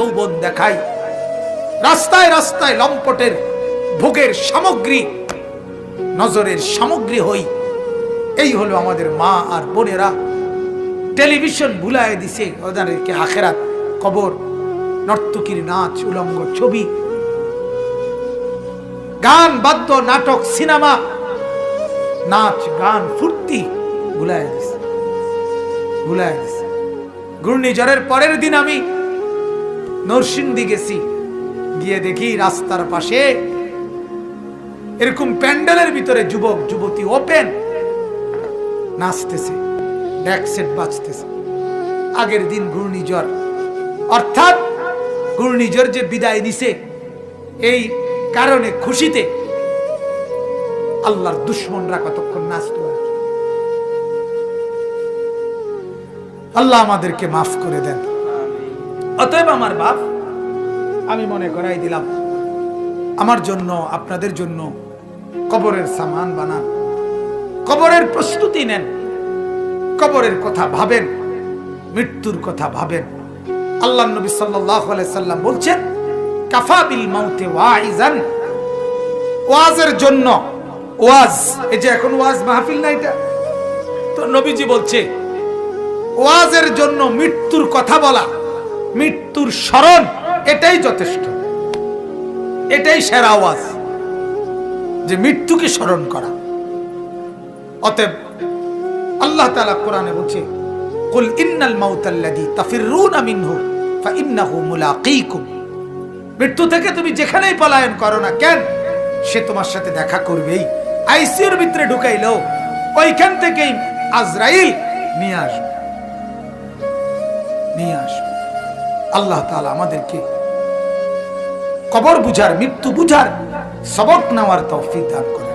যৌবন দেখাই, রাস্তায় রাস্তায় লম্পটের ভোগের সামগ্রী, নজরের সামগ্রী হই। এই হলো আমাদের মা আর বোনেরা। টেলিভিশন ভুলায় দিছে ওদেরকে আখেরাত, কবর, নর্তকীর নাচ, উলঙ্গ ছবি, গান, বাদ্য, নাটক, সিনেমা, নাচ, গান, ফুর্তি ভুলায় দিছে, ভুলায় দিছে। ঘূর্ণিঝড়ের পরের দিন আমি নরসিংদী গেছি, গিয়ে দেখি রাস্তার পাশে এরকম প্যান্ডেলের ভিতরে যুবক যুবতী ওপেন নাচতেছে, ডেক সেট বাজতেছে। আগের দিন ঘূর্ণিঝড়, অর্থাৎ ঘূর্ণিঝড় যে বিদায় নিছে এই কারণে খুশিতে আল্লাহর দুশমনরা কতক্ষণ নাচতে পারে। আল্লাহ আমাদেরকে মাফ করে দেন। অতএব আমার বাপ, আমি মনে করাই দিলাম, আমার জন্য আপনাদের জন্য কবরের সামান বানান, কবরের প্রস্তুতি নেন, কবরের কথা ভাবেন, মৃত্যুর কথা ভাবেন। আল্লাহ নবী সাল্লাল্লাহু আলাইহি সাল্লাম বলছেন, কাফা বিল মাউতে ওয়াইজান, ওয়াজের জন্য, ওয়াজ, এই যে এখন ওয়াজ মাহফিল না, এটা তো নবীজি বলছে ওয়াজের জন্য মৃত্যুর কথা বলা, মৃত্যুর স্মরণ, এটাই যথেষ্ট, এটাই সেরা ওয়াজ, যে মৃত্যুকে স্মরণ করা। অতএব আল্লাহ তাআলা কোরআনে বলছে, কুল ইন্নাল মাউতাল্লাযী তাফিররুনা মিনহু ফাইন্নাহু মুলাকীকুম, মৃত্যু থেকে তুমি যেখানেই পলায়ন করো না কেন, সে তোমার সাথে দেখা করবেই। আইসিইউর ভিতরে ঢুকাইলো ওইখান থেকেই আজরাইল নিয়ে আসবে, নিয়ে আসবে। আল্লাহ তাআলা আমাদেরকে কবর বুঝার, মৃত্যু বুঝার, সবক নেওয়ার তৌফিক দান করেন।